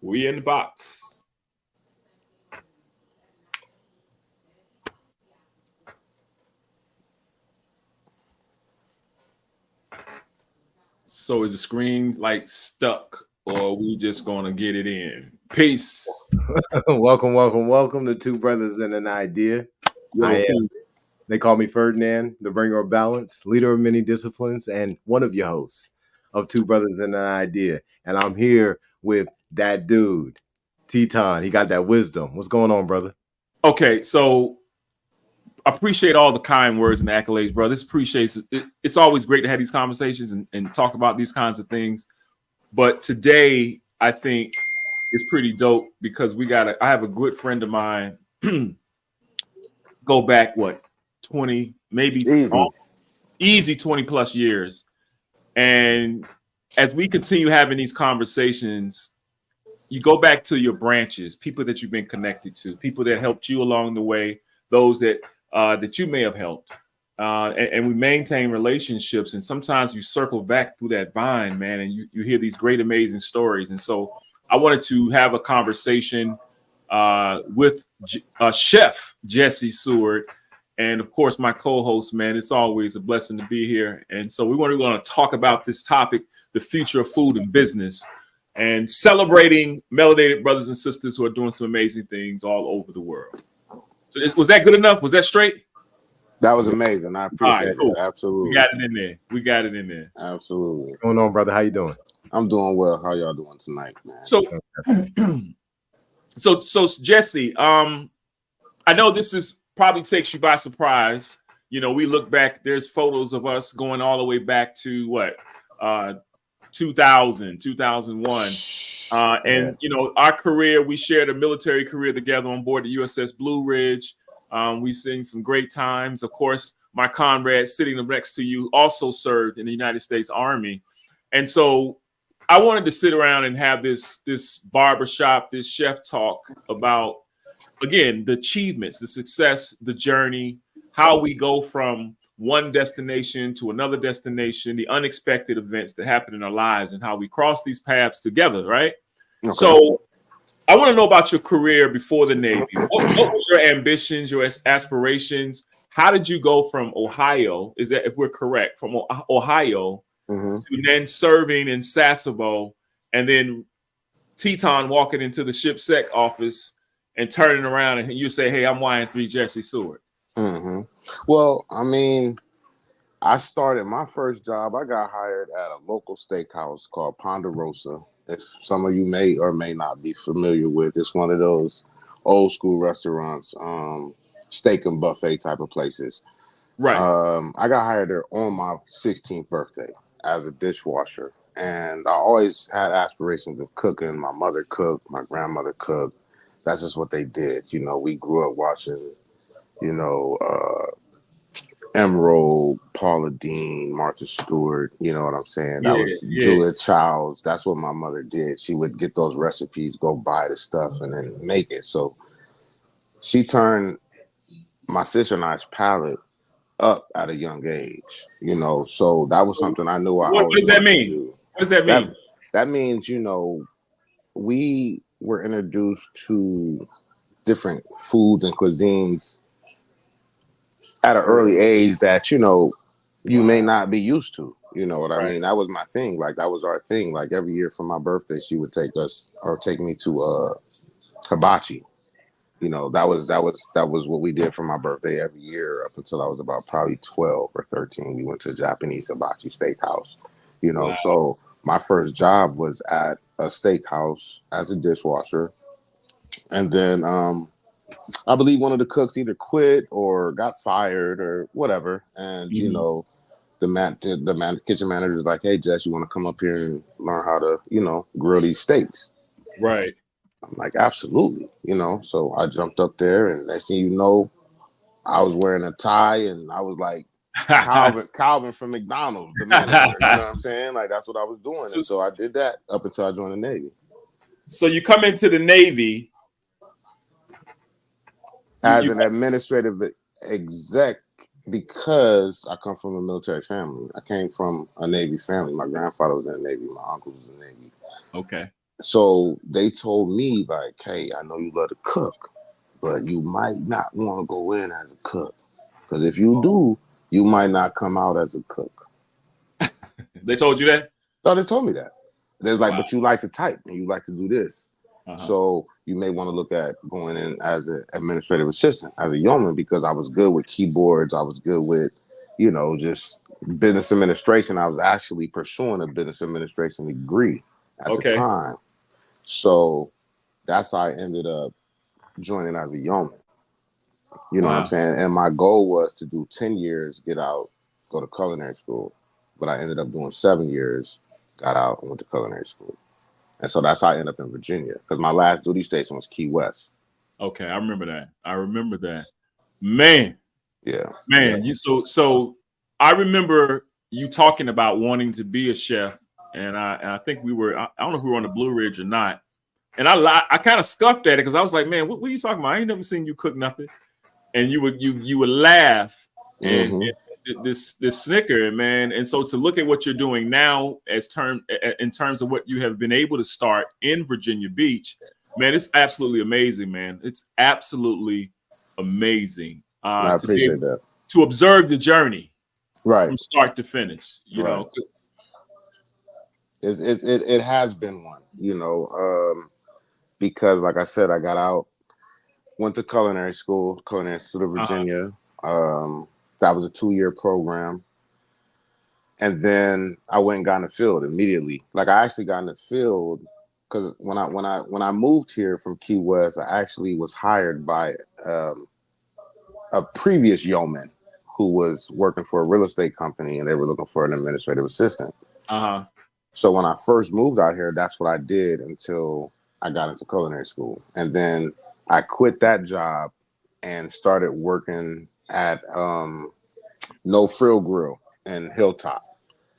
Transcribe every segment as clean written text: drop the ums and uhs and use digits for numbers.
We in the box. So is the screen like stuck, or we just gonna get it in? Peace. welcome to Two Brothaz An Idea. Yo, They call me Ferdinand, the bringer of balance, leader of many disciplines, and one of your hosts of Two Brothaz An Idea. And I'm here with that dude, Tetaun. He got that wisdom. What's going on, brother? Okay, so I appreciate all the kind words and accolades, bro. This appreciates it. It's always great to have these conversations and talk about these kinds of things. But today, I think it's pretty dope because I have a good friend of mine. Go back, 20, maybe easy 20 plus years. And as we continue having these conversations, you go back to your branches, people that you've been connected to, people that helped you along the way, those that you may have helped. And we maintain relationships. And sometimes you circle back through that vine, man, and you hear these great, amazing stories. And so I wanted to have a conversation with Chef Jesse Seward. And of course, my co-host, man, it's always a blessing to be here. And so we're going to talk about this topic, the future of food and business, and celebrating melanated brothers and sisters who are doing some amazing things all over the world. So was that good enough? Was that straight? That was amazing. I appreciate cool. it. Absolutely. We got it in there. Absolutely. What's going on, brother? How you doing? I'm doing well. How y'all doing tonight, man? So Jesse, I know this probably takes you by surprise. You know, we look back, there's photos of us going all the way back to 2000, 2001. And, you know, our career, we shared a military career together on board the USS Blue Ridge. We've seen some great times. Of course, my comrade sitting next to you also served in the United States Army. And so I wanted to sit around and have this barbershop, this chef talk about, again, the achievements, the success, the journey, how we go from one destination to another destination, the unexpected events that happen in our lives and how we cross these paths together, right? Okay. So I want to know about your career before the Navy. What was your ambitions, your aspirations? How did you go from Ohio, is that if we're correct, from Ohio to then serving in Sasebo, and then Tetaun walking into the ship sec office and turning around and you say, hey, I'm YN3 Jesse Seward. Well, I mean, I started my first job. I got hired at a local steakhouse called Ponderosa. If some of you may or may not be familiar with, it's one of those old school restaurants, steak and buffet type of places. Right. I got hired there on my 16th birthday as a dishwasher. And I always had aspirations of cooking. My mother cooked, my grandmother cooked. That's just what they did. You know, we grew up watching, you know, Emerald, Paula Dean, Martha Stewart, you know what I'm saying? That was Julia Childs. That's what my mother did. She would get those recipes, go buy the stuff, and then make it. So she turned my sister and I's palate up at a young age, you know. So that was something I knew I What does that mean? What does that mean? That means, you know, we were introduced to different foods and cuisines at an early age that, you know, you may not be used to. You know what I mean? That was my thing. Like, that was our thing. Like, every year for my birthday, she would take me to hibachi. You know, that was what we did for my birthday every year up until I was about probably 12 or 13. We went to a Japanese hibachi steakhouse. You know, so my first job was at a steakhouse as a dishwasher. And then I believe one of the cooks either quit or got fired or whatever. And, you know, the kitchen manager was like, hey, Jess, you want to come up here and learn how to, you know, grill these steaks? Right. I'm like, absolutely, you know. So I jumped up there, and next thing you know, I was wearing a tie, and I was like Calvin from McDonald's, the manager. You know what I'm saying? Like, that's what I was doing. And so I did that up until I joined the Navy. So you come into the Navy as an administrative exec because I come from a military family. I came from a Navy family. My grandfather was in the Navy. My uncle was in the Navy. Okay. So they told me, like, hey, I know you love to cook, but you might not want to go in as a cook. Because if you do, you might not come out as a cook. They told you that? Oh, they told me that. They're like, Wow. but you like to type and you like to do this. So you may want to look at going in as an administrative assistant, as a yeoman, because I was good with keyboards. I was good with, you know, just business administration. I was actually pursuing a business administration degree at the time. So that's how I ended up joining as a yeoman. You know what I'm saying? And my goal was to do 10 years, get out, go to culinary school. But I ended up doing 7 years, got out, and went to culinary school. And so that's how I ended up in Virginia, because my last duty station was Key West. Okay, I remember that. Man. Yeah. Man, so I remember you talking about wanting to be a chef, and I think I don't know if we were on the Blue Ridge or not. And I kind of scuffed at it because I was like, man, what are you talking about? I ain't never seen you cook nothing. And you would laugh and this snicker, man. And so to look at what you're doing now in terms of what you have been able to start in Virginia Beach, man, it's absolutely amazing, man. It's absolutely amazing. I appreciate that. To observe the journey, right, from start to finish. You know, it has been one. You know, because like I said, I got out, went to culinary school, Culinary Institute of Virginia. That was a 2-year program. And then I went and got in the field immediately. Like I actually got in the field because when I moved here from Key West, I actually was hired by a previous yeoman who was working for a real estate company, and they were looking for an administrative assistant. So when I first moved out here, that's what I did until I got into culinary school. And then I quit that job and started working at No Frill Grill in Hilltop.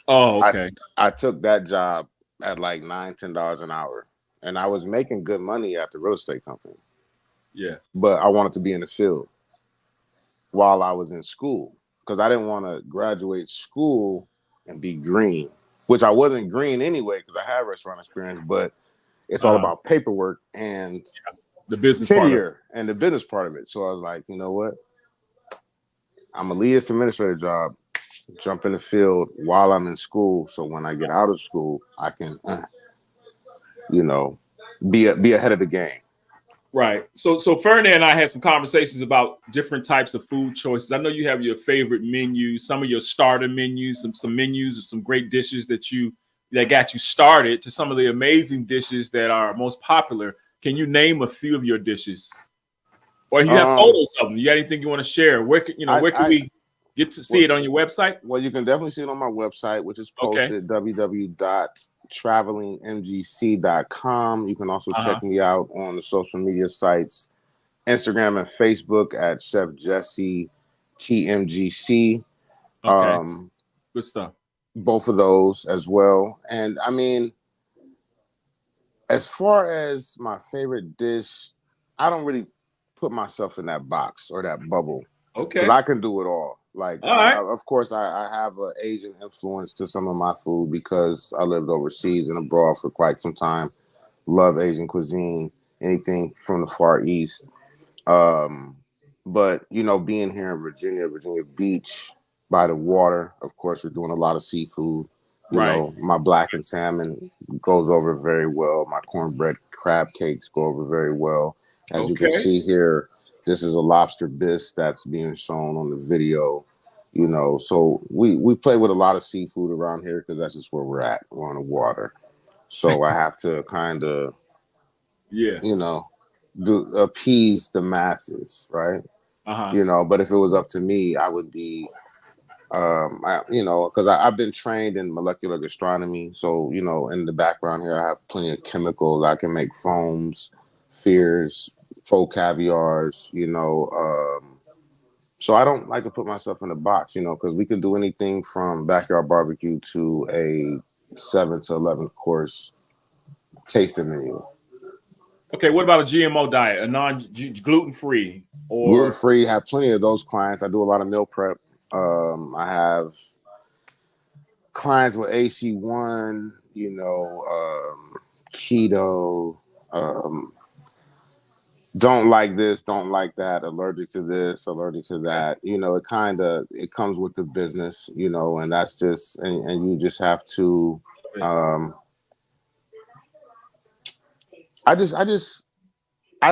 Oh, okay. I took that job at like $9-10 an hour, and I was making good money at the real estate company. Yeah. But I wanted to be in the field while I was in school, because I didn't want to graduate school and be green, which I wasn't green anyway because I had restaurant experience, but it's all about paperwork and the business tenure and the business part of it. So I was like, you know what? I'm going to leave this administrative job, jump in the field while I'm in school. So when I get out of school, I can, you know, be ahead of the game. Right. So Ferdinand and I had some conversations about different types of food choices. I know you have your favorite menus, some of your starter menus, some menus of some great dishes that got you started, to some of the amazing dishes that are most popular. Can you name a few of your dishes? Or you have photos of them? You got anything you want to share? Where can we get to see it on your website? Well, you can definitely see it on my website, which is posted www.travelingmgc.com. You can also check me out on the social media sites, Instagram and Facebook at Chef Jesse TMGC. Good stuff. Both of those as well. And I mean, as far as my favorite dish, I don't really put myself in that box or that bubble. Okay. But I can do it all. Like, of course, I have an Asian influence to some of my food because I lived overseas and abroad for quite some time. Love Asian cuisine, anything from the Far East. But, you know, being here in Virginia Beach by the water, of course, we're doing a lot of seafood. You know, my blackened salmon goes over very well. My cornbread crab cakes go over very well. As you can see here, this is a lobster bisque that's being shown on the video. You know, so we play with a lot of seafood around here because that's just where we're at. We're on the water. So I have to kind of, you know, appease the masses, right? You know, but if it was up to me, I would be, you know, because I've been trained in molecular gastronomy. So, you know, in the background here, I have plenty of chemicals. I can make foams, fears, faux caviars, you know. So I don't like to put myself in a box, you know, because we could do anything from backyard barbecue to a 7 to 11 course tasting menu. Okay, what about a GMO diet, a non-gluten-free? Gluten-free, have plenty of those clients. I do a lot of meal prep. I have clients with AC1, you know, keto, don't like this, don't like that, allergic to this, allergic to that. You know, it comes with the business, you know, and that's just, and you just have to, I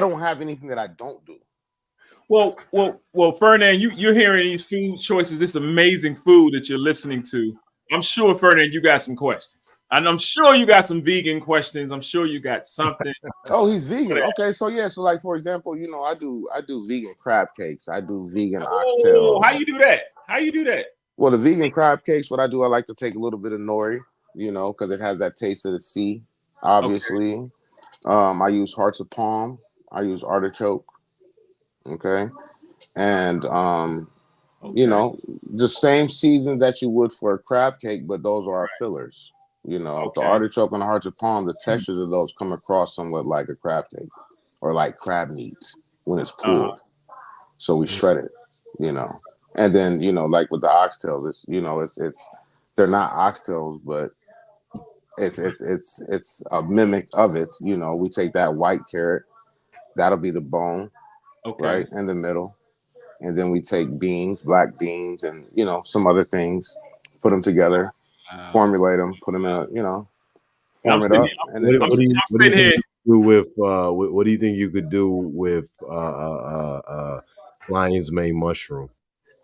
don't have anything that I don't do. Well, Ferdinand, you're hearing these food choices, this amazing food that you're listening to. I'm sure, Ferdinand, you got some questions. And I'm sure you got some vegan questions. I'm sure you got something. Oh, he's vegan. Okay, so yeah, so like for example, you know, I do vegan crab cakes. I do vegan oxtails. How you do that? How you do that? Well, the vegan crab cakes, what I do, I like to take a little bit of nori, you know, because it has that taste of the sea, obviously. Okay. I use hearts of palm. I use artichoke. Okay. And you know, the same season that you would for a crab cake, but those are our fillers. You know, the artichoke and the hearts of palm, the textures of those come across somewhat like a crab cake or like crab meat when it's pulled. So we shred it, you know. And then, you know, like with the oxtails, it's, you know, it's they're not oxtails, but it's a mimic of it. You know, we take that white carrot, that'll be the bone, right in the middle. And then we take beans, black beans, and, you know, some other things, put them together, formulate them, put them in a, you know, form it up. And then what do you think you could do with lion's mane mushroom?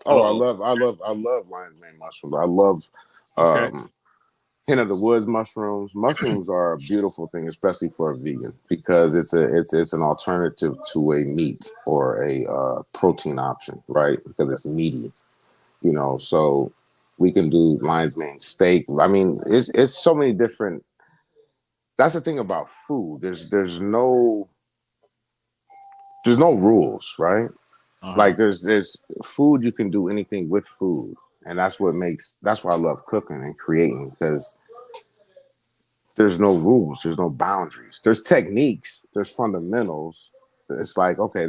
Oh, I love lion's mane mushrooms. I love hen of the woods mushrooms. Mushrooms are a beautiful thing, especially for a vegan, because it's an alternative to a meat or a protein option, right? Because it's meaty, you know. So we can do lion's mane steak. I mean, it's so many different. That's the thing about food. There's no rules, right? Like there's food, you can do anything with food. And that's why I love cooking and creating, because there's no rules, there's no boundaries. There's techniques, there's fundamentals. It's like, okay,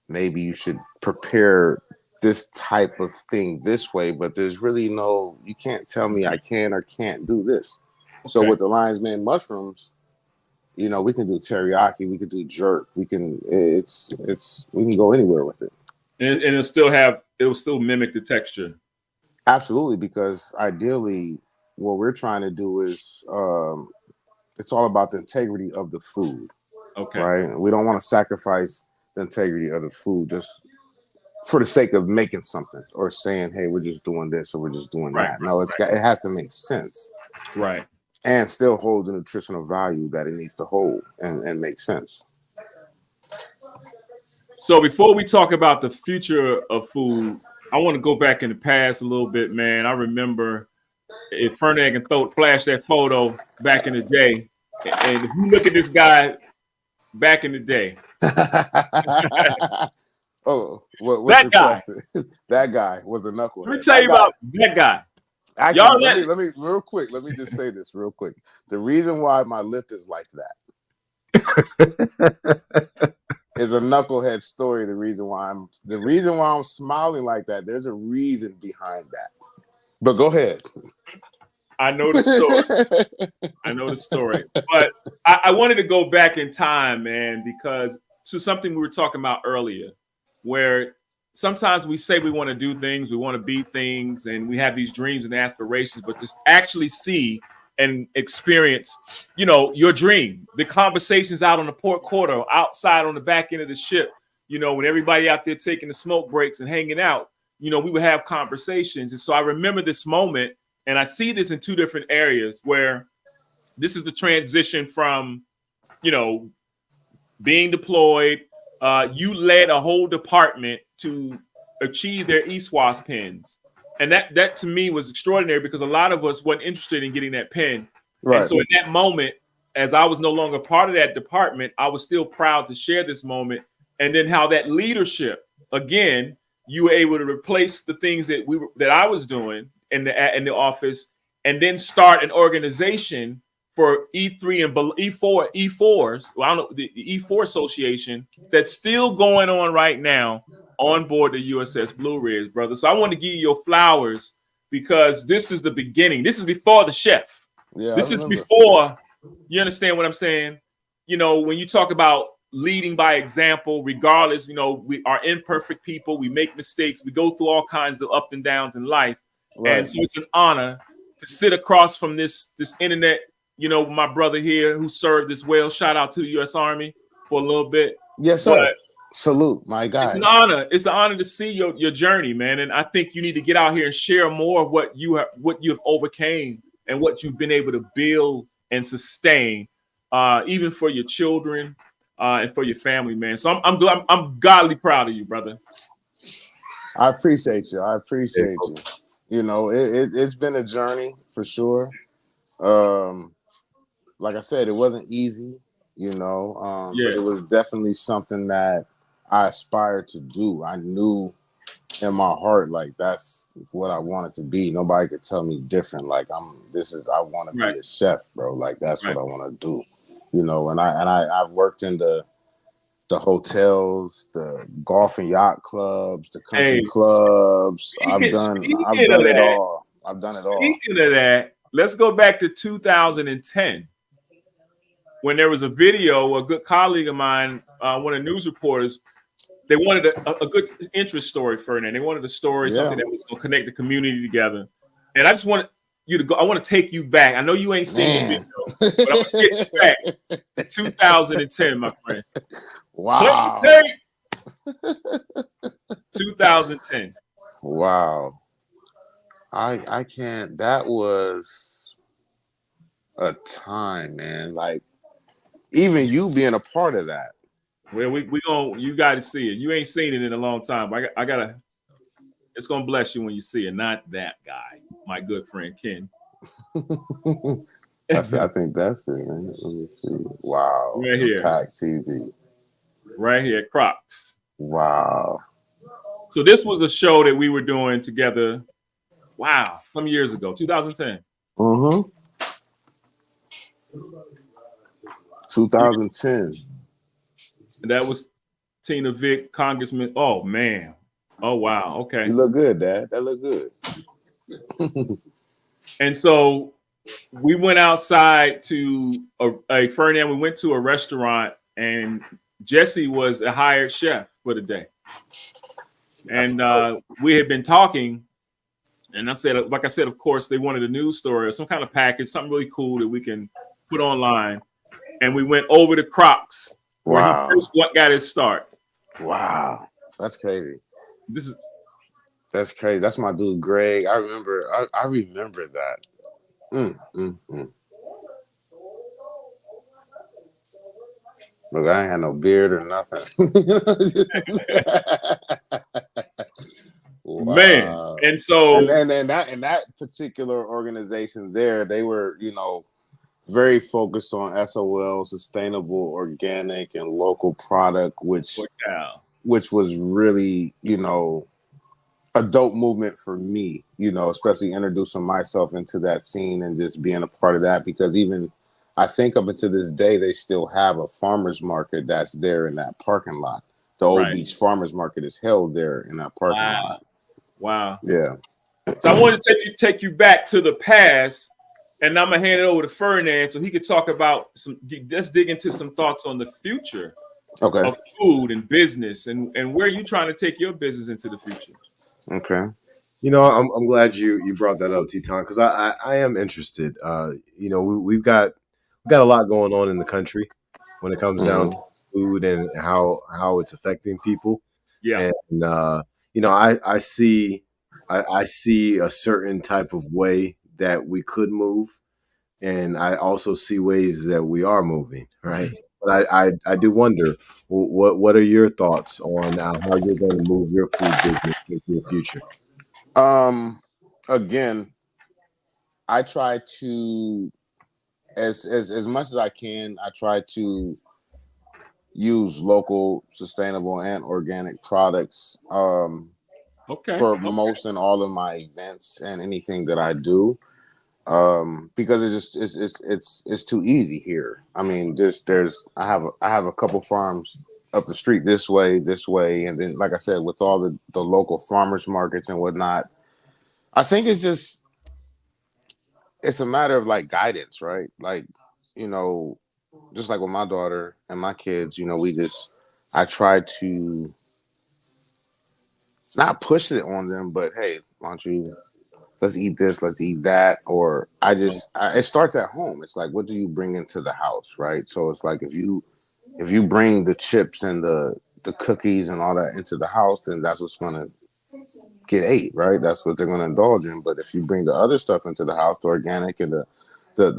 maybe you should prepare this type of thing this way, but there's really you can't tell me I can or can't do this. So with the lion's mane mushrooms, you know, we can do teriyaki, we can do jerk, we can go anywhere with it. And it'll still mimic the texture. Absolutely, because ideally what we're trying to do is it's all about the integrity of the food. Okay. Right? We don't want to sacrifice the integrity of the food just for the sake of making something or saying, hey, we're just doing this or we're just doing that. No, it has to make sense. Right. And still hold the nutritional value that it needs to hold and make sense. So before we talk about the future of food, I want to go back in the past a little bit, man. I remember if Ferdinand and Tetaun flashed that photo back in the day, and if you look at this guy back in the day. Oh, that guy. That guy was a knucklehead. Let me tell you about that guy. Actually, let me real quick. Let me just say this real quick. The reason why my lip is like that is a knucklehead story. The reason why I'm smiling like that. There's a reason behind that. But go ahead. I know the story. But I wanted to go back in time, man, because to something we were talking about earlier, where sometimes we say we want to do things, we want to be things, and we have these dreams and aspirations, but to actually see and experience, you know, your dream, the conversations out on the port quarter, outside on the back end of the ship, you know, when everybody out there taking the smoke breaks and hanging out, you know, we would have conversations. And so I remember this moment, and I see this in two different areas where this is the transition from, you know, being deployed. You led a whole department to achieve their ESWAS pins. And that to me was extraordinary, because a lot of us weren't interested in getting that pin. Right. And so in that moment, as I was no longer part of that department, I was still proud to share this moment. And then how that leadership, again, you were able to replace the things that I was doing in the office, and then start an organization for E3 and E4s. Well, I don't know, the E4 Association that's still going on right now on board the USS Blue Ridge, brother. So I want to give you your flowers, because this is the beginning. This is before the chef. Yeah, this is before You understand what I'm saying? You know, when you talk about leading by example, regardless, you know, we are imperfect people. We make mistakes. We go through all kinds of up and downs in life. Right. And so it's an honor to sit across from this internet, you know, my brother here who served as well. Shout out to the U.S. Army for a little bit. Yes, sir. But salute, my guy. It's an honor. It's an honor to see your journey, man. And I think you need to get out here and share more of what you have overcame and what you've been able to build and sustain, even for your children and for your family, man. So I'm godly proud of you, brother. I appreciate you. I appreciate you. You know, it's been a journey for sure. Like I said, it wasn't easy, you know, but it was definitely something that I aspired to do. I knew in my heart, like, that's what I wanted to be. Nobody could tell me different. Like, I want to be a chef, bro. Like, that's what I want to do, you know. And I've worked in the hotels, the golf and yacht clubs, the country clubs. I've done it all. Speaking of that, let's go back to 2010 when there was a video. A good colleague of mine, one of the news reporters, they wanted a good interest story, Ferdinand. They wanted a story, something that was going to connect the community together. And I just want you to go. I want to take you back. I know you ain't seen the video, but I want to take you back to 2010, my friend. Wow. 2010. Wow. I can't. That was a time, man. Like, even you being a part of that. Well, you got to see it. You ain't seen it in a long time. I gotta. It's gonna bless you when you see it. Not that guy, my good friend Ken. I think that's it, man. Let me see. Wow. Right here. Impact TV. Right here, Crocs. Wow. So this was a show that we were doing together. Wow, some years ago, 2010. 2010. And that was Tina Vick, Congressman. Oh man. Oh wow. Okay. You look good, Dad. That look good. And so we went outside to Ferdinand. We went to a restaurant, and Jesse was a hired chef for the day. And we had been talking, and I said, like I said, of course, they wanted a news story or some kind of package, something really cool that we can put online. And we went over to Crocs, where he first got his start. Wow, that's crazy. That's crazy. That's my dude, Greg. I remember that. Look, I ain't had no beard or nothing. Wow. Man, and so and that particular organization there, they were, you know, very focused on SOL, sustainable, organic, and local product, which was really, you know, a dope movement for me, you know, especially introducing myself into that scene and just being a part of that, because even I think up until this day, they still have a farmer's market that's there in that parking lot. The Old Beach Farmers Market is held there in that parking lot. Wow. Yeah. So I wanted to take you back to the past, and I'm gonna hand it over to Ferdinand so he could talk about let's dig into some thoughts on the future of food and business and where you trying to take your business into the future. Okay. You know, I'm glad you brought that up, Tetaun, because I am interested. You know, we've got a lot going on in the country when it comes down to food and how it's affecting people. Yeah. And you know, I see a certain type of way that we could move, and I also see ways that we are moving, right? But I do wonder, what are your thoughts on how you're going to move your food business into the future? Again, I try to, as much as I can, I try to use local, sustainable, and organic products for most and all of my events and anything that I do, because it's too easy here. I mean, I have a couple farms up the street this way, and then, like I said, with all the local farmers markets and whatnot, I think it's a matter of like guidance, right? Like, you know, just like with my daughter and my kids, you know, I try to not push it on them, but hey, why don't you let's eat this, let's eat that, or it starts at home. It's like, what do you bring into the house, right? So it's like if you bring the chips and the cookies and all that into the house, then that's what's gonna get ate, right? That's what they're gonna indulge in. But if you bring the other stuff into the house, the organic and the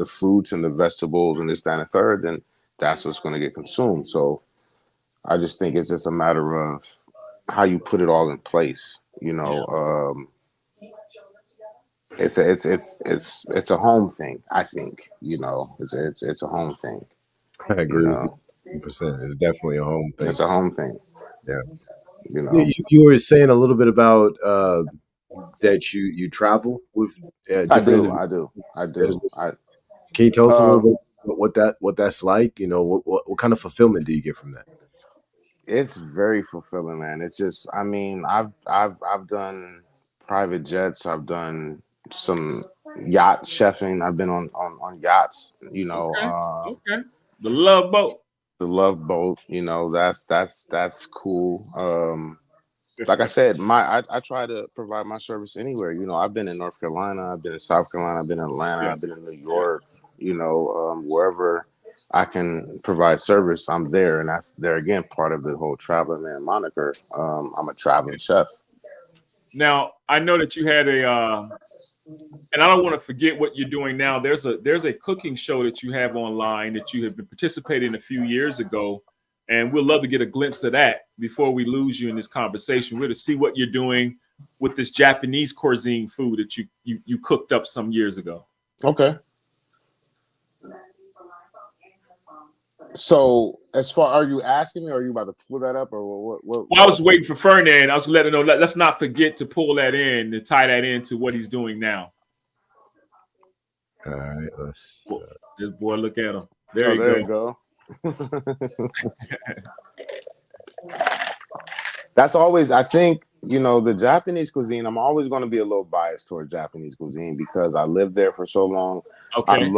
fruits and the vegetables and this, that, and the third, then that's what's gonna get consumed. So I just think it's just a matter of how you put it all in place, you know. It's a home thing. I think, you know, it's a home thing. I You agree with you know, 100%. It's definitely a home thing. it's a home thing. Yeah. You know, You were saying a little bit about that you travel with I different do. individuals. I Can you tell us a little um, bit what that's like? You know, what kind of fulfillment do you get from that? it's very fulfilling, man. It's just, I mean, I've done private jets. I've done some yacht chefing. I've been on yachts. You know, Okay. Okay. The Love Boat. the Love Boat. You know, that's cool. Like I said, I try to provide my service anywhere. You know, I've been in North Carolina, I've been in South Carolina, I've been in Atlanta, Yeah. I've been in New York. You know, wherever I can provide service, I'm there, and that's there again part of the whole traveling man moniker. I'm a traveling chef. Now I know that you had and I don't want to forget what you're doing now. There's a cooking show that you have online that you have been participating in a few years ago, and we'd love to get a glimpse of that before we lose you in this conversation. We're to see what you're doing with this Japanese cuisine food that you cooked up some years ago. Okay. So, as far are you asking me, or are you about to pull that up, or Well, I was waiting for Ferdinand. I was letting him know. Let's not forget to pull that in to tie that into what he's doing now. All right, let's. This boy, look at him. There Oh, you there go. you go. That's always, I think, you know, the Japanese cuisine. I'm always going to be a little biased toward Japanese cuisine because I lived there for so long. Okay.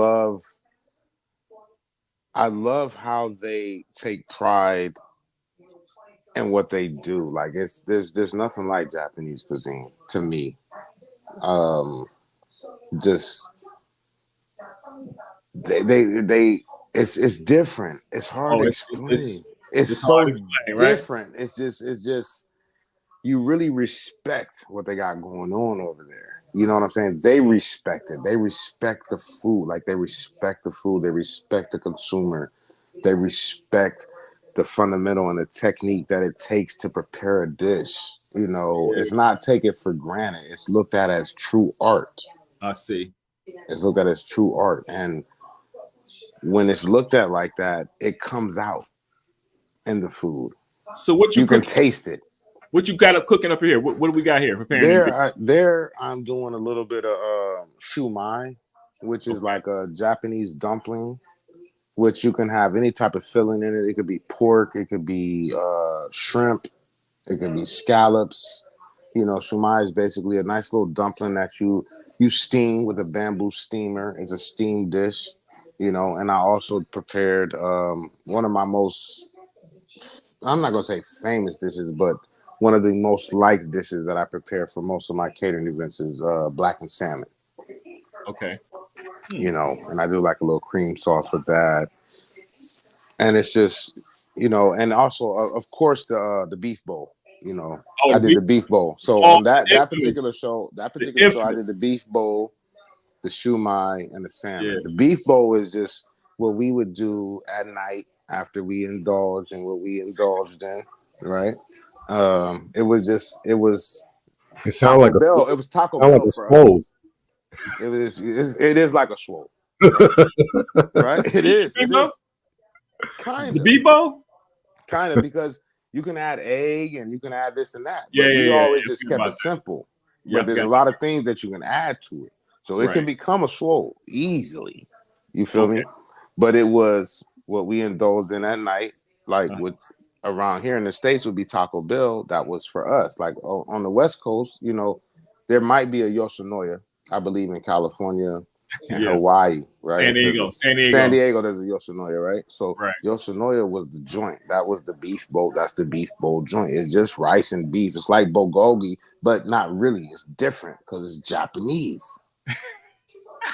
I love how they take pride in what they do. Like there's nothing like Japanese cuisine to me. Just they it's different. It's hard Oh, to it's explain. It's it's hard so to explain, right? different. It's just you really respect what they got going on over there. You know what I'm saying? They respect it. They respect the food. Like they respect the food. They respect the consumer. They respect the fundamental and the technique that it takes to prepare a dish. You know, it's not taken for granted. It's looked at as true art. I see. It's looked at as true art. And when it's looked at like that, it comes out in the food. So what you You can cook? taste it. What you got up cooking up here? What do we got here? Preparing. There, I'm doing a little bit of shumai, which is like a Japanese dumpling, which you can have any type of filling in it. It could be pork, it could be shrimp, it could be scallops. You know, shumai is basically a nice little dumpling that you steam with a bamboo steamer. It's a steamed dish, you know. And I also prepared one of my most, I'm not gonna say famous dishes, but one of the most liked dishes that I prepare for most of my catering events is blackened salmon. Okay. You know, and I do like a little cream sauce with that, and it's just, you know, and also of course the beef bowl. You know, Oh, I did the beef bowl. So oh, on that the particular infamous, show, the I did infamous. the beef bowl, the shumai, and the Yeah. salmon. The beef bowl is just what we would do at night after we indulge in what we indulged in, right? It was It sounds Taco like Bell. It was Taco sound like Bell a for swole. us. It is like a swole, right? Right? It is. It Bimbo? is kind The of, Bebo? because you can add egg and you can add this and that, Yeah, but yeah, we yeah. always Yeah, just forget kept about it that. simple. Yeah, But I there's a forgot. lot of things that you can add to it, so it can Right. become a swole easily. You feel Okay. me? But it was what we indulged in at night, like Uh, with around here in the States would be Taco Bell. That was for us. Like on the West Coast, you know, there might be a Yoshinoya, I believe in California. in Yeah. Hawaii, right? San Diego. San Diego, there's a Yoshinoya, right? So Right. Yoshinoya was the joint. That was the beef bowl. That's the beef bowl joint. It's just rice and beef. It's like bulgogi, but not really. It's different because it's Japanese.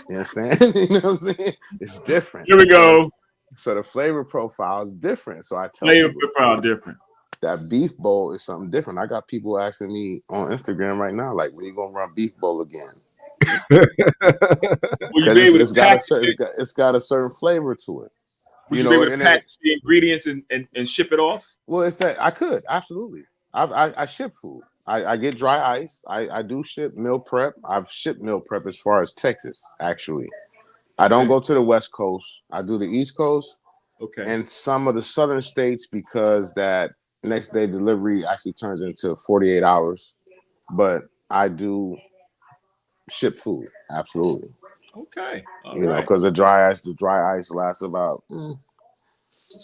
You understand? You know what I'm saying? It's different. Here we go. So the flavor profile is different. So I tell Flavor people profile different. that beef bowl is something different. I got people asking me on Instagram right now, like, when you gonna run beef bowl again? Will you be able to package it? It's got a certain flavor to it. Would you be able to package the ingredients and ship it off? Well, it's that I could absolutely. I ship food. I get dry ice. I do ship meal prep. I've shipped meal prep as far as Texas. Actually, I don't go to the West Coast. I do the East Coast. Okay. And some of the southern states, because that next day delivery actually turns into 48 hours. But I do ship food. Absolutely. Okay. You know, because the dry ice lasts about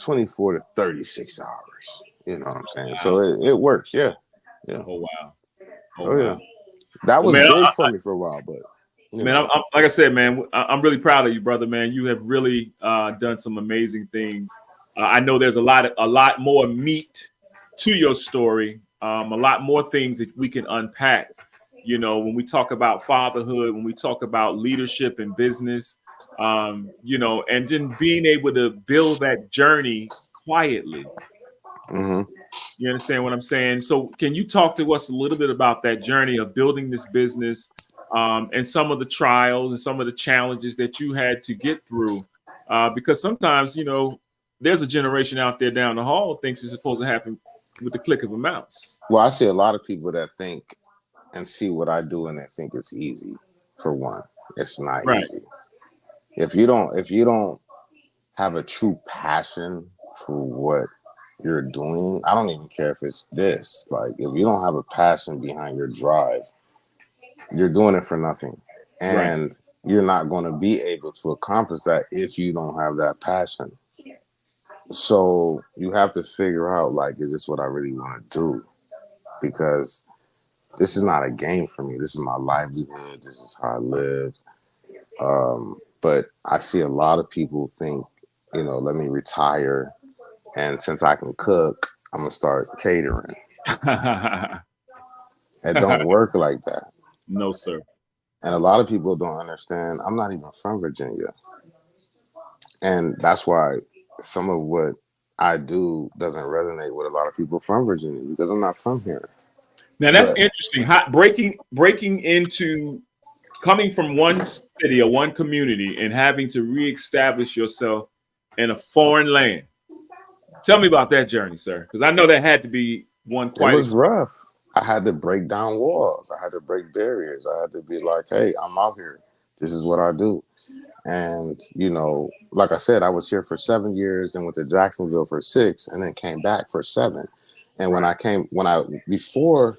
24 to 36 hours. You know what I'm saying? Wow. So it works. Yeah. Yeah. Oh, wow. Oh, yeah. That was big for me for a while, but man, I'm, like I said, man, I'm really proud of you, brother, man. You have really done some amazing things. I know there's a lot more meat to your story, a lot more things that we can unpack. You know, when we talk about fatherhood, when we talk about leadership and business, you know, and then being able to build that journey quietly. Mm-hmm. You understand what I'm saying? So can you talk to us a little bit about that journey of building this business and some of the trials and some of the challenges that you had to get through? Because sometimes, you know, there's a generation out there down the hall thinks it's supposed to happen with the click of a mouse. Well, I see a lot of people that think and see what I do and they think it's easy. For one, it's not easy. If you don't have a true passion for what you're doing, I don't even care if it's this. Like, if you don't have a passion behind your drive, you're doing it for nothing. And you're not going to be able to accomplish that if you don't have that passion. So you have to figure out, like, is this what I really want to do? Because this is not a game for me. This is my livelihood. This is how I live. But I see a lot of people think, you know, let me retire. And since I can cook, I'm going to start catering. It don't work like that. No, sir. And a lot of people don't understand. I'm not even from Virginia. And that's why some of what I do doesn't resonate with a lot of people from Virginia, because I'm not from here. Now that's interesting. Breaking into coming from one city or one community and having to reestablish yourself in a foreign land. Tell me about that journey, sir, because I know that had to be one quite. It was rough. I had to break down walls. I had to break barriers. I had to be like, hey, I'm out here. This is what I do. And, you know, like I said, I was here for 7 years and went to Jacksonville for 6 and then came back for 7. And before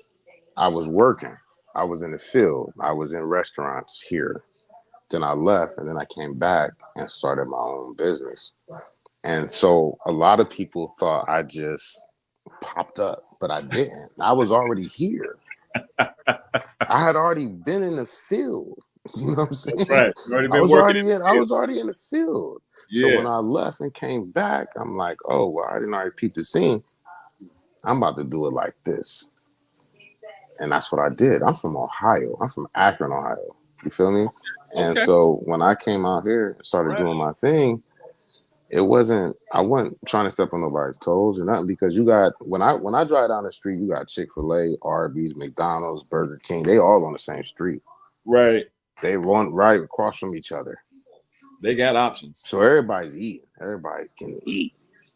I was working, I was in the field. I was in restaurants here. Then I left and then I came back and started my own business. And so a lot of people thought I just popped up, but I didn't. I was already here. I had already been in the field. You know what I'm saying? That's right. I was already in the field. Yeah. So when I left and came back, I'm like, oh, well, I didn't already peep the scene. I'm about to do it like this. And that's what I did. I'm from Ohio. I'm from Akron, Ohio. You feel me? And so when I came out here and started doing my thing, I wasn't trying to step on nobody's toes or nothing, because you got, when I drive down the street, you got Chick-fil-A, Arby's, McDonald's, Burger King. They all on the same street. Right. They run right across from each other. They got options. So everybody's eating. Everybody's can eat.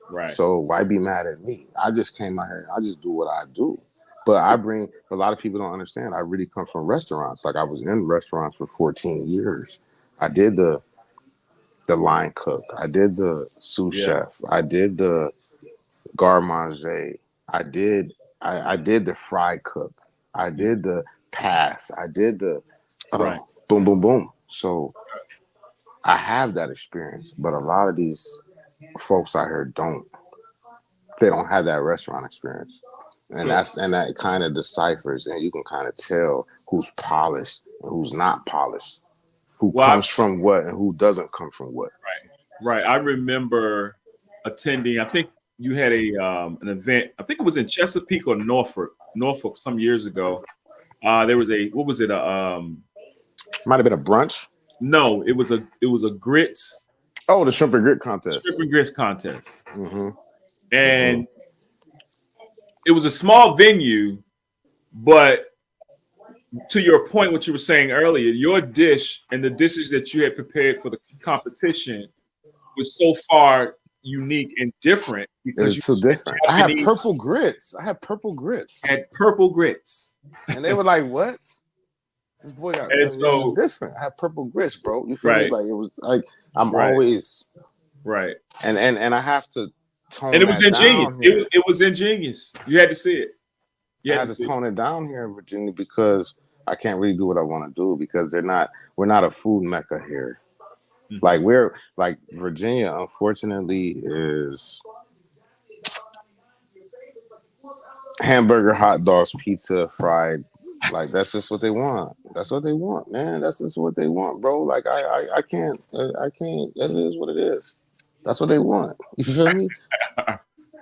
Right. So why be mad at me? I just came out here. I just do what I do. But a lot of people don't understand. I really come from restaurants. Like, I was in restaurants for 14 years. I did the line cook. I did the sous chef. I did the garde manger. I did the fry cook. I did the pass. I did the boom, boom, boom. So I have that experience, but a lot of these folks out here don't. They don't have that restaurant experience. And that kind of deciphers, and you can kind of tell who's polished and who's not polished. who comes from what and who doesn't come from what. Right. I remember attending. I think you had an event. I think it was in Chesapeake or Norfolk some years ago. There was what was it? Might have been a brunch. No, it was a grits. Oh, the shrimp and grit contest. Shrimp and grits contest. Mm-hmm. And it was a small venue, but to your point, what you were saying earlier, your dish and the dishes that you had prepared for the competition was so far unique and different because it's so different. I had purple grits. Had purple grits. And they were like, what? This boy got so different. I had purple grits, bro. You feel me? Like it was like I'm always right. And I have to tone and it was ingenious. It was ingenious. You had to see it. I had to tone it down here in Virginia because I can't really do what I want to do because we're not a food mecca here. Mm-hmm. Like Virginia, unfortunately, is hamburger, hot dogs, pizza, fried. Like that's just what they want. That's what they want, man. That's just what they want, bro. Like I can't. It is what it is. That's what they want. You feel me?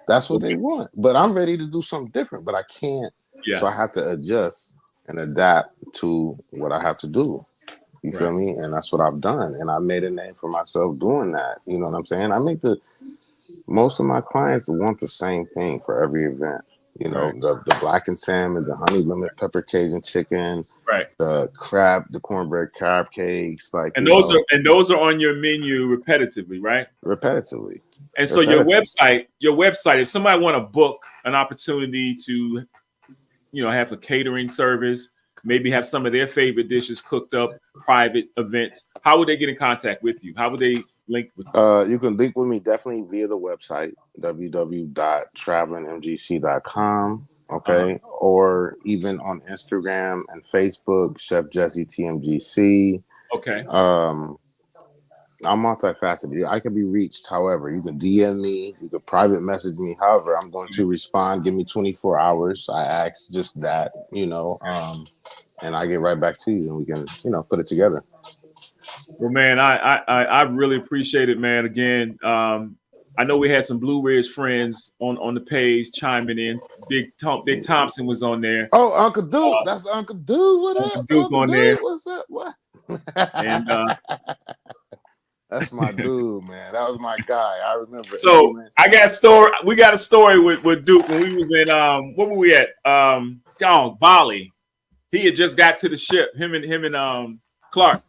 That's what they want. But I'm ready to do something different, but I can't. Yeah. So I have to adjust and adapt to what I have to do. You feel me? And that's what I've done. And I made a name for myself doing that. You know what I'm saying? Most of my clients want the same thing for every event. You know, the blackened salmon, the honey lemon pepper Cajun chicken, the cornbread crab cakes, and those are on your menu repetitively, right? Repetitively. And so your website, if somebody want to book an opportunity to, have a catering service, maybe have some of their favorite dishes cooked up, private events, how would they get in contact with you? How would they link with you? You can link with me definitely via the website, www.travelingmgc.com. Okay. Or even on Instagram and Facebook, Chef Jesse TMGC. Okay. I'm multifaceted. I can be reached. However, you can DM me, you can private message me. However, I'm going to respond. Give me 24 hours. I ask just that, and I get right back to you, and we can, put it together. Well, man, I really appreciate it, man. Again, I know we had some Blue Ridge friends on the page chiming in. Big Thompson was on there. Oh, Uncle Duke, that's Uncle Duke. What up, Duke on there? What's up? What? And that's my dude, man. That was my guy. I remember. So I got a story. We got a story with Duke when we was in what were we at? Bali. He had just got to the ship. Him and Clark.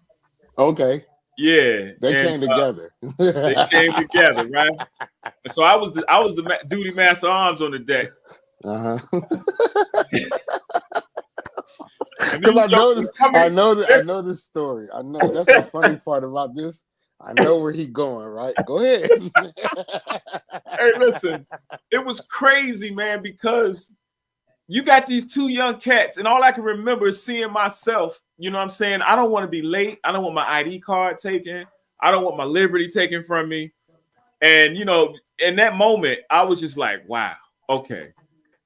Okay. Yeah. They came together. They came together, right? And so I was the duty master arms on the deck. Because I know this story. I know that's the funny part about this. I know where he's going, right? Go ahead. Hey, listen, it was crazy, man, because you got these two young cats, and all I can remember is seeing myself. You know what I'm saying? I don't want to be late. I don't want my ID card taken. I don't want my liberty taken from me. And, in that moment, I was just like, wow, okay.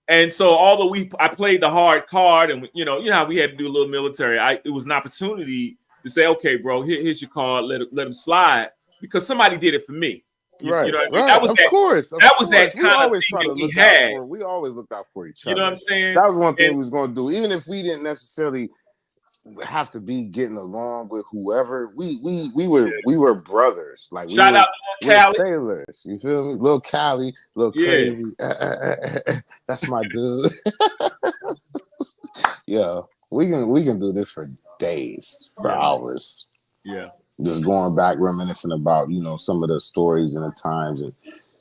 And so although I played the hard card and, you know how we had to do a little military, it was an opportunity to say, okay, bro, here's your card. Let him slide because somebody did it for me. Right. You know what I mean? Right. That was of course. That was that kind of thing that we had. We always looked out for each other. You know what I'm saying? That was one thing we was going to do. Even if we didn't necessarily have to be getting along with whoever, we were brothers. Like shout out to Lil Cali. Sailors. You feel me? Lil Cali, Crazy. That's my dude. Yeah, we can do this for days, for hours. Yeah. Just going back, reminiscing about, some of the stories and the times and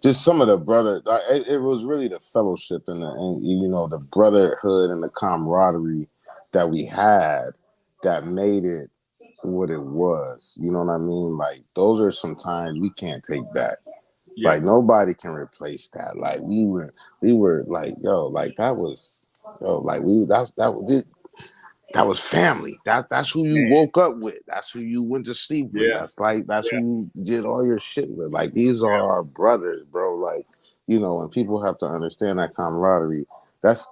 just some of the brother. It was really the fellowship and the brotherhood and the camaraderie that we had that made it what it was. You know what I mean? Like those are some times we can't take back. Yeah. Like nobody can replace that. Like we were like, like that was, like that was family. That's who you woke up with. That's who you went to sleep with. Yeah. That's who you did all your shit with. Like these are our brothers, bro. Like, and people have to understand that camaraderie.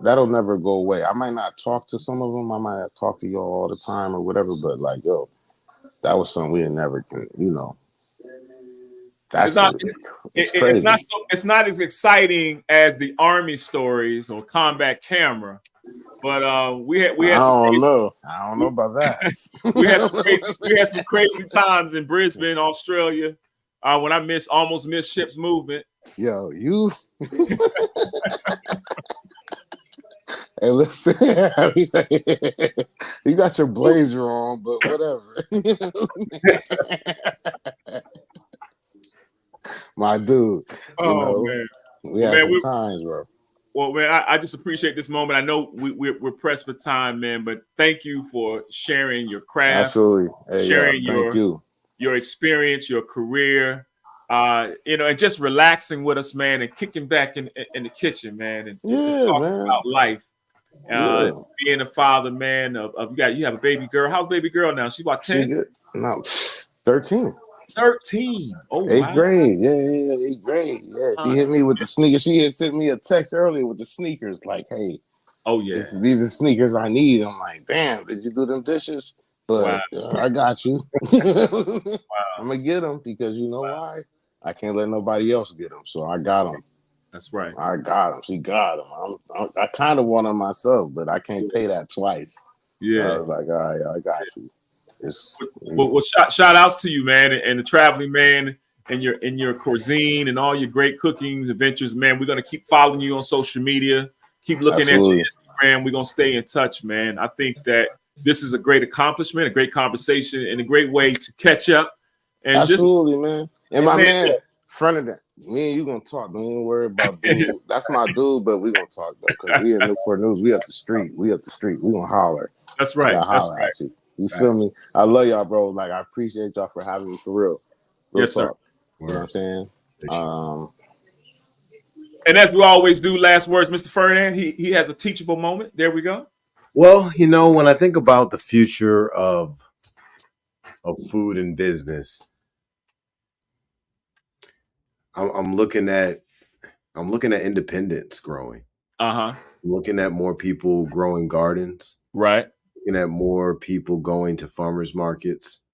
That'll never go away. I might not talk to some of them. I might not talk to y'all all the time or whatever, but like, that was something we never can, you know. It's That's not. it's crazy. It's not as exciting as the Army stories or combat camera, but we had I some don't crazy, know. I don't know about that. we had some crazy times in Brisbane, Australia, when I almost missed ship's movement. Yo, you. Hey, listen, you got your blazer on, but whatever. My dude, you know, Man. we had some times, bro. Well, man, I just appreciate this moment. I know we're pressed for time, man, but thank you for sharing your craft, absolutely, hey, sharing thank you. Your experience, your career, you know, and just relaxing with us, man, and kicking back in the kitchen, man, and just talking about life. Being a father, man, you have a baby girl. How's baby girl now? She about 10? No, 13. 13. Oh, eighth grade. Yeah, 8th grade. Yeah, she hit me with the sneakers. She had sent me a text earlier with the sneakers, like, "Hey, oh yeah, these are sneakers I need." I'm like, "Damn, did you do them dishes?" But I got you. I'm gonna get them because you know why? I can't let nobody else get them, so I got them. That's right. I got them. She got them. I kind of want them myself, but I can't pay that twice. Yeah, so I was like, all right, I got you. Well, shout outs to you, man, and the traveling man, and your cuisine and all your great cookings adventures, man. We're gonna keep following you on social media. Keep looking at your Instagram. We're gonna stay in touch, man. I think that this is a great accomplishment, a great conversation, and a great way to catch up. And man. And my man, front of that, me and you gonna talk. Don't even worry about dude. That's my dude, but we gonna talk though, because we in Newport News. We up the street. We gonna holler. That's right. That's right. You feel me? I love y'all, bro. Like, I appreciate y'all for having me, for real. Yes, sir. You know what I'm saying? And as we always do, last words, Mr. Ferdinand. He has a teachable moment. There we go. Well, you know, when I think about the future of food and business, I'm looking at independence growing. I'm looking at more people growing gardens. Right. Looking at more people going to farmers markets.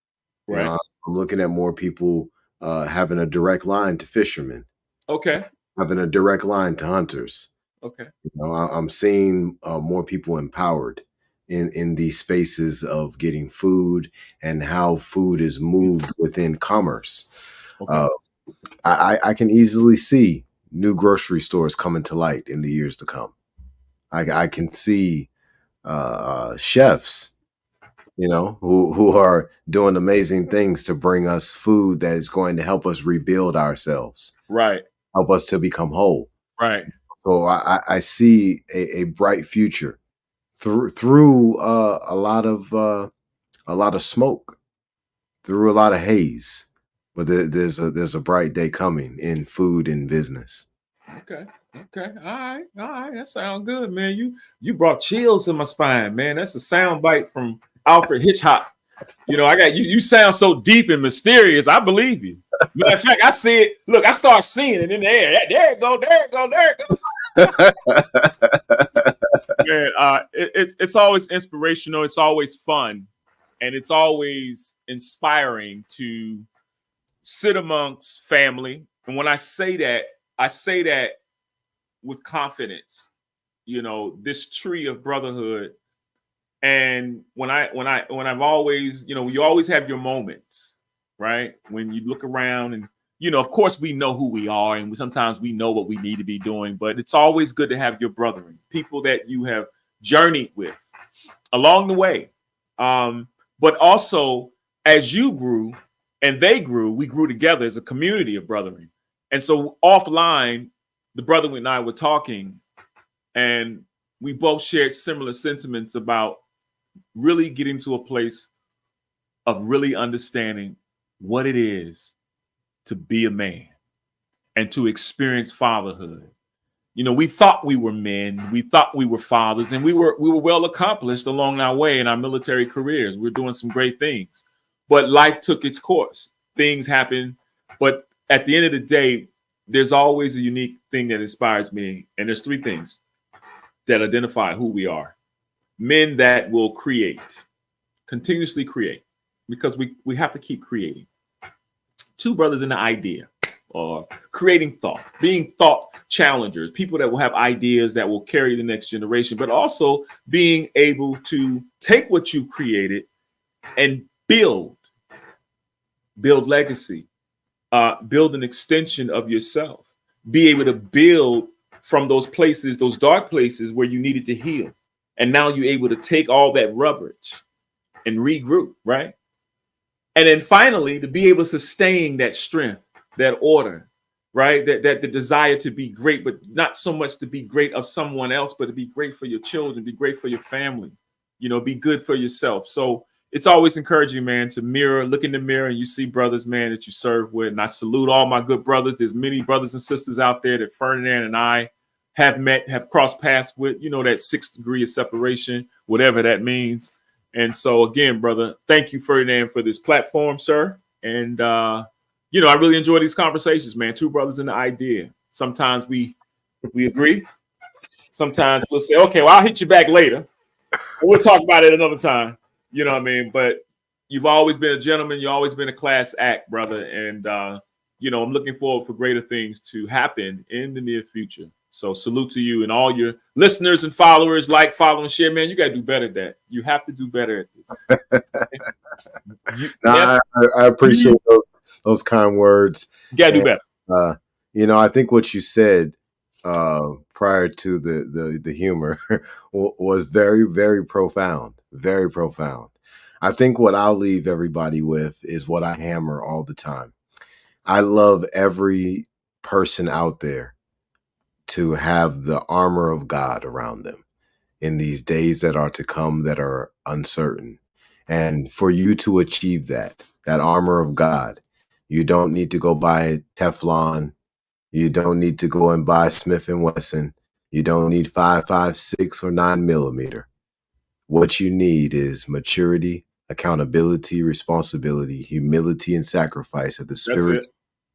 Right. I'm looking at more people having a direct line to fishermen. Okay. Having a direct line to hunters. Okay. You know, I'm seeing more people empowered in these spaces of getting food and how food is moved within commerce. Okay. I can easily see new grocery stores coming to light in the years to come. I can see chefs, you know, who are doing amazing things to bring us food that is going to help us rebuild ourselves. Right. Help us to become whole. Right. So I see a bright future through a lot of smoke, through a lot of haze, but there's a bright day coming in food and business. Okay. All right. That sounds good, man. You brought chills in my spine, man. That's a sound bite from Alfred Hitchcock. You know, I got you. You sound so deep and mysterious. I believe you. Matter of fact, I see it. Look, I start seeing it in the air. There it go. Man, it's always inspirational. It's always fun, and it's always inspiring to sit amongst family. And when I say that with confidence. You know, this tree of brotherhood. And when I've always, you know, you always have your moments, right? When you look around and, you know, of course we know who we are and sometimes we know what we need to be doing, but it's always good to have your brethren, people that you have journeyed with along the way. But also as you grew and they grew, we grew together as a community of brethren. And so offline, the brother and I were talking and we both shared similar sentiments about really getting to a place of really understanding what it is to be a man and to experience fatherhood. You know, we thought we were men, we thought we were fathers, and we were well accomplished along our way in our military careers. We're doing some great things, but life took its course. Things happen, but at the end of the day, there's always a unique thing that inspires me, and there's three things that identify who we are. Men that will create, continuously create. because we have to keep creating. Two Brothers in the Idea, or creating thought, being thought challengers, people that will have ideas that will carry the next generation, but also being able to take what you've created and build legacy, build an extension of yourself, be able to build from those places, those dark places where you needed to heal. And now you're able to take all that rubbish and regroup, right? And then finally, to be able to sustain that strength, that order, right? That the desire to be great, but not so much to be great of someone else, but to be great for your children, be great for your family, be good for yourself. So it's always encouraging, man, to look in the mirror and you see brothers, man, that you serve with. And I salute all my good brothers. There's many brothers and sisters out there that Ferdinand and I have met, have crossed paths with, that 6 degree of separation, whatever that means. And so again, brother, thank you, Ferdinand, for this platform, sir. And, I really enjoy these conversations, man. Two brothers in the idea. Sometimes we agree. Sometimes we'll say, okay, well, I'll hit you back later. We'll talk about it another time. You know what I mean? But you've always been a gentleman. You've always been a class act, brother. And, I'm looking forward for greater things to happen in the near future. So salute to you and all your listeners and followers. Like, follow, and share, man. You got to do better at that. You have to do better at this. I appreciate those kind words. You got to do better. I think what you said prior to the humor was very, very profound. Very profound. I think what I'll leave everybody with is what I hammer all the time. I love every person out there to have the armor of God around them in these days that are to come that are uncertain. And for you to achieve that armor of God, you don't need to go buy Teflon. You don't need to go and buy Smith & Wesson. You don't need 5.56 or 9mm. What you need is maturity, accountability, responsibility, humility, and sacrifice at the spirit,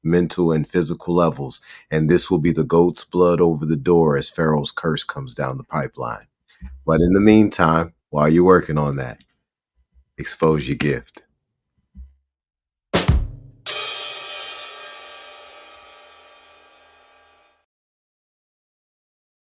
mental, and physical levels. And this will be the goat's blood over the door as Pharaoh's curse comes down the pipeline. But in the meantime, while you're working on that, expose your gift.